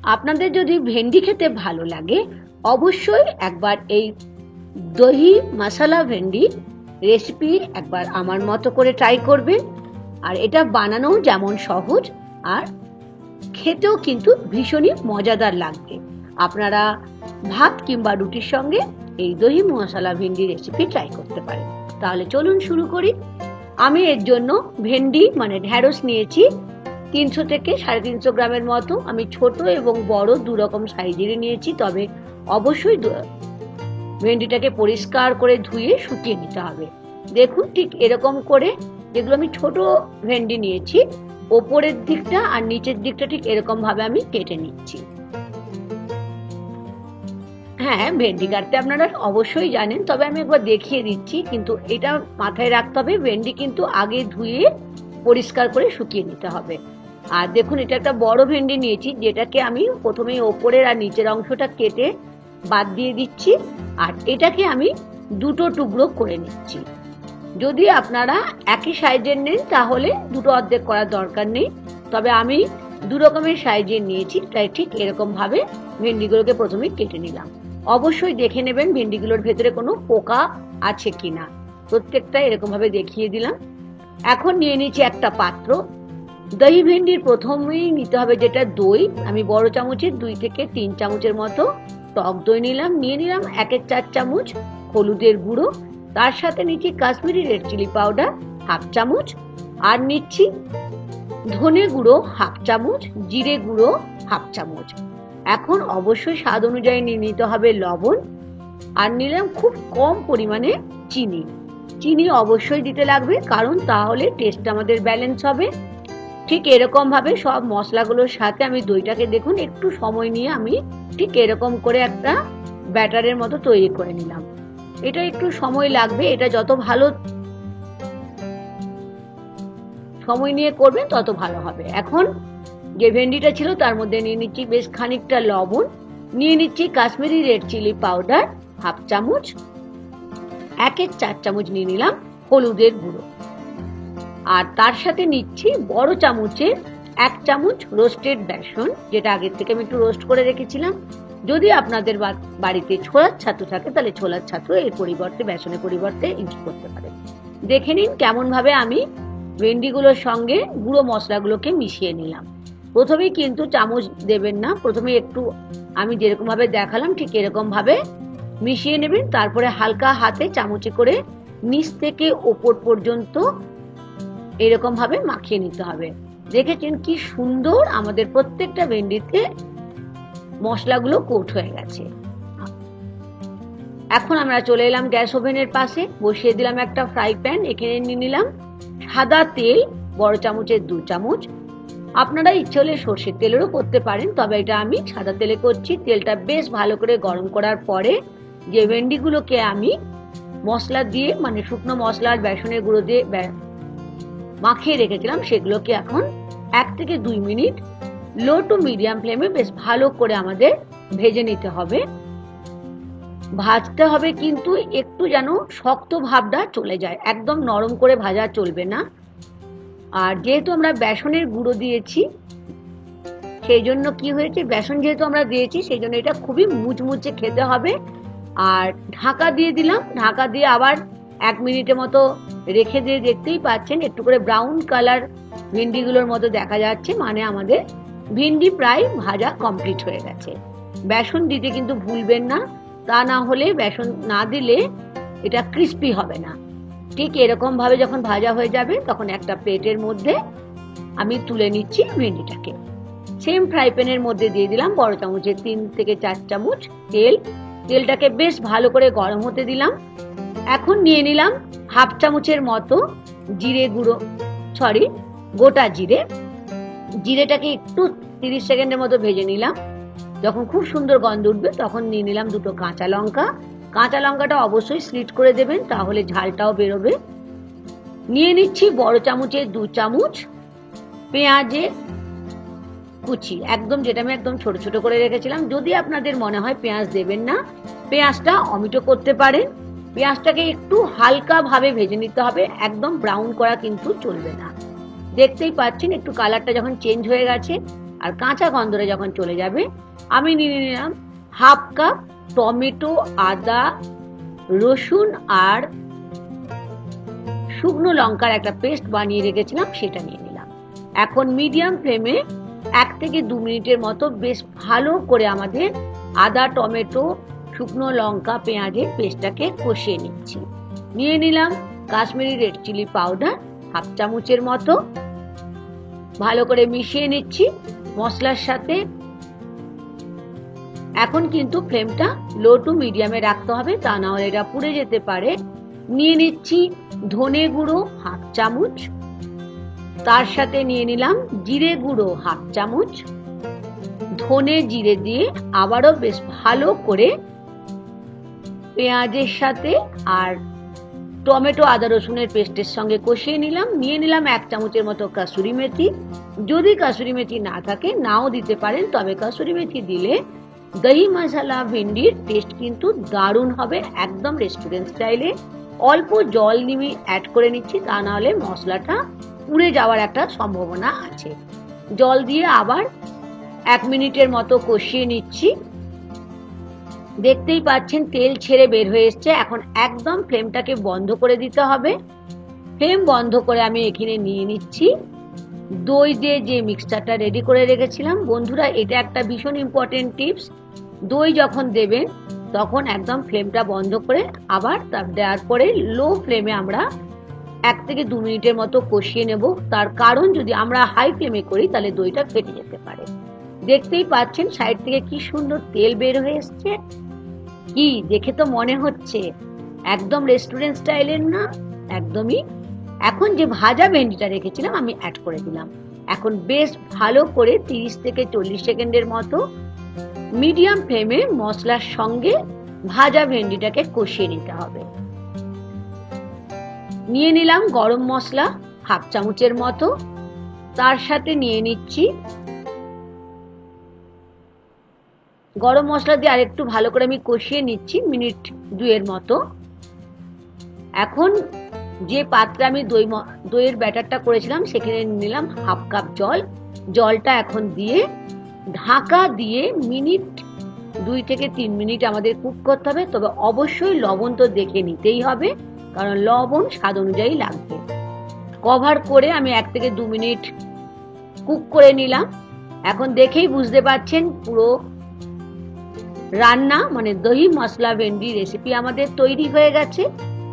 আপনাদের যদি ভেন্ডি খেতে ভালো লাগে অবশ্যই একবার এই দহি মশলা ভেন্ডি রেসিপি একবার আমার মতো করে ট্রাই করবেন। আর এটা বানানো যেমন সহজ আর খেতেও কিন্তু ভীষণই মজাদার লাগবে। আপনারা ভাত কিংবা রুটির সঙ্গে এই দহি মশলা ভেন্ডি রেসিপি ট্রাই করতে পারেন। তাহলে চলুন শুরু করি। আমি এর জন্য ভেন্ডি মানে ঢেঁড়স নিয়েছি 300 থেকে 350 গ্রামের মতো। আমি ছোট এবং বড় দু রকম সাইজেরই নিয়েছি, তবে অবশ্যই ভেন্ডিটাকে পরিষ্কার করে ধুয়ে শুকিয়ে নিতে হবে। দেখুন ঠিক এরকম করে, যেগুলো আমি ছোট ভেন্ডি নিয়েছি ওপরের দিকটা আর নিচের দিকটা ঠিক এরকম ভাবে আমি কেটে নিচ্ছি। হ্যাঁ, ভেন্ডি কাটতে আপনারা অবশ্যই জানেন, তবে আমি একবার দেখিয়ে দিচ্ছি। কিন্তু এটা মাথায় রাখতে হবে, ভেন্ডি কিন্তু আগে ধুয়ে পরিষ্কার করে শুকিয়ে নিতে হবে। আর দেখুন এটা একটা বড় ভেন্ডি নিয়েছি, যেটাকে আমি প্রথমে ওপরের আর নিচের অংশটা কেটে বাদ দিয়ে দিচ্ছি। আর এটাকে আমি দুটো টুকরো করে নিচ্ছি। যদি আপনারা একই সাইজের নেন তাহলে দুটো অর্ধেক করার দরকার নেই, তবে আমি দু রকমের সাইজের নিয়েছি, তাই ঠিক এরকম ভাবে ভেন্ডিগুলোকে প্রথমে কেটে নিলাম। অবশ্যই দেখে নেবেন ভেন্ডিগুলোর ভেতরে কোনো পোকা আছে কিনা, প্রত্যেকটা এরকম ভাবে দেখিয়ে দিলাম। এখন নিয়ে নিচ্ছি একটা পাত্র। দহি ভেন্ডির প্রথমেই নিতে হবে যেটা দই। আমি বড় চামচের 2 থেকে 3 চামচের মতো টক দই নিলাম। নিয়ে নিলাম 1-4 চামচ হলুদের গুঁড়ো, তার সাথে নিচ্ছি Kashmiri red chilli powder half চামচ, আর নিচ্ছি ধনে গুঁড়ো হাফ চামচ, জিরে গুঁড়ো হাফ চামচ। এখন অবশ্যই স্বাদ অনুযায়ী নিয়ে নিতে হবে লবণ, আর নিলাম খুব কম পরিমাণে চিনি। চিনি অবশ্যই দিতে লাগবে, কারণ তাহলে টেস্ট আমাদের ব্যালেন্স হবে। ঠিক এরকম ভাবে সব মশলাগুলোর সাথে আমি দইটাকে দেখুন একটু সময় নিয়ে আমি ঠিক এরকম করে একটা ব্যাটারের মতো তৈরি করে নিলাম। এটা একটু সময় লাগবে, এটা যত ভালো সময় নিয়ে করবেন তত ভালো হবে। এখন যে ভেন্ডিটা ছিল তার মধ্যে নিয়ে নিচ্ছি বেশ খানিকটা লবণ, নিয়ে নিচ্ছি Kashmiri red chilli powder half চামচ, 1-4 চামচ নিয়ে নিলাম হলুদের গুঁড়ো, আর তার সাথে নিচ্ছি বড় চামচের 1 চামচ রোস্টেড বেসন, যেটা আগের থেকে আমি একটু রোস্ট করে রেখেছিলাম। যদি আপনাদের বাড়িতে ছোলার ছাতু থাকে তাহলে ছোলার ছাতু এর পরিবর্তে, বেসনের পরিবর্তে ইউজ করতে পারেন। দেখে নিন কেমন ভাবে আমি ভেন্ডিগুলোর সঙ্গে গুঁড়ো মশলাগুলোকে মিশিয়ে নিলাম। প্রথমেই কিন্তু চামচ দেবেন না, প্রথমে একটু আমি যেরকম ভাবে দেখালাম ঠিক এরকম ভাবে মিশিয়ে নেবেন। তারপরে হালকা হাতে চামচে করে নিচ থেকে ওপর পর্যন্ত এরকম ভাবে মাখিয়ে নিতে হবে। দেখেছেন কি সুন্দর আমাদের প্রত্যেকটা ভেন্ডিতে মশলাগুলো কোট হয়ে গেছে। এখন আমরা চলে এলাম গ্যাস ওভেনের পাশে, বসিয়ে দিলাম একটা ফ্রাই প্যান। এখানে নিয়ে নিলাম সাদা তেল বড় চামচের 2 চামচ। আপনারা ইচ্ছে হলে সর্ষের তেলেরও করতে পারেন, তবে এটা আমি সাদা তেলে করছি। তেলটা বেশ ভালো করে গরম করার পরে যে ভেন্ডিগুলোকে আমি মশলা দিয়ে মানে শুকনো মশলা আর বেসনের গুঁড়ো দিয়ে মাখিয়ে রেখেছিলাম সেগুলোকে এখন 1 থেকে 2 মিনিট লো টু মিডিয়াম ফ্লেমে বেশ ভালো করে আমাদের ভেজে নিতে হবে। ভাজতে হবে কিন্তু একটু যেন শক্ত ভাবটা চলে যায়, একদম নরম করে ভাজা চলবে না। আর যেহেতু আমরা বেসনের গুঁড়ো দিয়েছি সেই জন্য কি হয়েছে, বেসন যেহেতু আমরা দিয়েছি সেই জন্য এটা খুবই মুচমুচে খেতে হবে। আর ঢাকা দিয়ে দিলাম, ঢাকা দিয়ে আবার 1 মিনিটের মতো রেখে দিয়ে দেখতেই পাচ্ছেন একটু করে ব্রাউন কালার ভিন্ডিগুলোর মতো দেখা যাচ্ছে, মানে আমাদের ভিন্ডি প্রায় ভাজা কমপ্লিট হয়ে গেছে। বেসন দিতে কিন্তু ভুলবেন না, তা না হলে বেসন না দিলে এটা ক্রিস্পি হবে না। ঠিক এরকম ভাবে যখন ভাজা হয়ে যাবে তখন একটা প্লেটের মধ্যে আমি তুলে নিচ্ছি ভেন্ডিটাকে। সেম ফ্রাই প্যানের মধ্যে দিয়ে দিলাম বড় চামচের 3 থেকে 4 চামচ তেল। তেলটাকে বেশ ভালো করে গরম হতে দিলাম। এখন নিয়ে নিলাম হাফ চামচের মতো জিরে গুঁড়ো, গোটা জিরে। জিরেটাকে একটু 30 সেকেন্ডের মতো ভেজে নিলাম। যখন খুব সুন্দর গন্ধ উঠবে তখন নিয়ে নিলাম 2 কাঁচা লঙ্কা। কাঁচা লঙ্কাটা অবশ্যই স্লিট করে দেবেন, তাহলে ঝালটাও বেরোবে। নিয়ে নিচ্ছি বড় চামচের 2 চামচ পেঁয়াজের কুচি, একদম যেটা আমি একদম ছোট ছোট করে রেখেছিলাম। যদি আপনাদের মনে হয় পেঁয়াজ দেবেন না, পেঁয়াজটা অমিটো করতে পারেন। পেঁয়াজটাকে একটু হালকা ভাবে ভেজে নিতে হবে, একদম ব্রাউন করা কিন্তু চলবে না। দেখতেই পাচ্ছেন একটু কালারটা যখন চেঞ্জ হয়ে গেছে আর কাঁচা গন্ধটা যখন চলে যাবে আমি নিয়ে নিলাম হাফ কাপ টমেটো, আদা, রসুন আর শুকনো লঙ্কার একটা পেস্ট বানিয়ে রেখেছিলাম, সেটা নিয়ে নিলাম। এখন মিডিয়াম ফ্লেমে 1 থেকে 2 মিনিটের মতো বেশ ভালো করে আমাদের আদা, টমেটো, শুকনো লঙ্কা, পেঁয়াজের পেস্টটাকে কষিয়ে নিচ্ছি। নিয়ে নিলাম কাশ্মীরি রেড চিলি পাউডার 1/2 চামচের মতো, ভালো করে মিশিয়ে নিচ্ছি মশলার সাথে। এখন কিন্তু ফ্লেমটা লো টু মিডিয়ামে রাখতে হবে, তা না হলে এটা পুড়ে যেতে পারে। নিয়ে নিচ্ছি ধনে গুঁড়ো 1/2 চামচ, তার সাথে নিয়ে নিলাম জিরে গুঁড়ো 1/2 চামচ। ধনে জিরে দিয়ে আবারও বেশ ভালো করে পেঁয়াজের সাথে আর টমেটো, আদা, রসুনের পেস্টের সঙ্গে কষিয়ে নিলাম। নিয়ে নিলাম 1 চামচের মতো কাসুরি মেথি। যদি কাসুরি মেথি না থাকে নাও দিতে পারেন, তবে কাসুরি মেথি দিলে দহি মশলা ভেন্ডির টেস্ট কিন্তু দারুণ হবে, একদম রেস্টুরেন্ট স্টাইলে। অল্প জল নিয়ে অ্যাড করে নিচ্ছি, তা না হলে মশলাটা পুড়ে যাওয়ার একটা সম্ভাবনা আছে। জল দিয়ে আবার 1 মিনিটের মতো কষিয়ে নিচ্ছি। দেখতেই পাচ্ছেন তেল ছেড়ে বের হয়ে এসছে। এখন একদম ফ্লেমটাকে বন্ধ করে দিতে হবে। ফ্লেম বন্ধ করে আমি এখানে নিয়ে নিচ্ছি দই দিয়ে যে মিক্সচারটা রেডি করে রেখেছিলাম। বন্ধুরা, এটা একটা ভীষণ ইম্পর্টেন্ট টিপস। দই যখন দেবেন তখন একদম ফ্লেমটা বন্ধ করে আবার দেওয়ার পরে লো ফ্লেমে আমরা 1 থেকে 2 মিনিটের মতো কষিয়ে নেব। তার কারণ যদি আমরা হাই ফ্লেমে করি তাহলে দইটা ফেটে যেতে পারে। দেখতেই পাচ্ছেন সাইড থেকে কি সুন্দর তেল বের হয়ে এসছে। কি দেখে তো মনে হচ্ছে একদম রেস্টুরেন্ট স্টাইলের না, একদমই। এখন যে ভাজা ভেন্ডিটা রেখেছিলাম আমি অ্যাড করে দিলাম। এখন বেশ ভালো করে 30 থেকে 40 সেকেন্ডের মতো মিডিয়াম ফ্লেমে মশলার সঙ্গে ভাজা ভেন্ডিটাকে কষিয়ে নিতে হবে। নিয়ে নিলাম গরম মশলা 1/2 চামচের মতো, তার সাথে নিয়ে নিচ্ছি গরম মশলা দিয়ে আরেকটু ভালো করে আমি কষিয়ে নিচ্ছি মিনিট 2 মতো। এখন যে পাত্রে আমি দইয়ের ব্যাটারটা করেছিলাম সেখানে নিলাম 1/2 কাপ জল। জলটা এখন দিয়ে ঢাকা দিয়ে মিনিট 2 থেকে 3 মিনিট আমাদের কুক করতে হবে। তবে অবশ্যই লবণ তো দেখে নিতেই হবে, কারণ লবণ স্বাদ অনুযায়ী লাগবে। কভার করে আমি 1 থেকে 2 মিনিট কুক করে নিলাম। এখন দেখেই বুঝতে পারছেন পুরো রান্না মানে দহি মশলা ভেন্ডি রেসিপি আমাদের তৈরি হয়ে গেছে।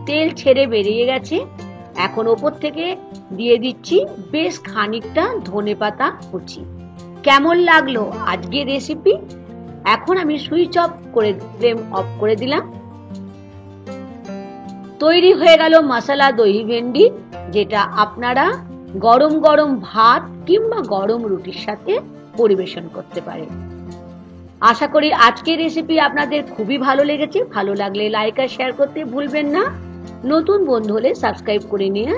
তেল ছেড়ে বেরিয়ে গেছে। এখন ওপর থেকে দিয়ে দিচ্ছি বেশ খানিকটা ধনেপাতা কুচি। কেমন লাগলো আজকের রেসিপি? এখন আমি সুইচ অফ করে ফ্লেম অফ করে দিলাম। তৈরি হয়ে গেল মশলা দহি ভেন্ডি, যেটা আপনারা গরম গরম ভাত কিংবা গরম রুটির সাথে পরিবেশন করতে পারেন। আশা করি আজকের রেসিপি আপনাদের খুবই ভালো লেগেছে। ভালো লাগলে লাইক আর শেয়ার করতে ভুলবেন না। নতুন বন্ধু হলে সাবস্ক্রাইব করে নিয়ে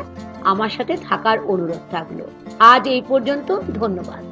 আমার সাথে থাকার অনুরোধ থাকলো। আজ এই পর্যন্ত, ধন্যবাদ।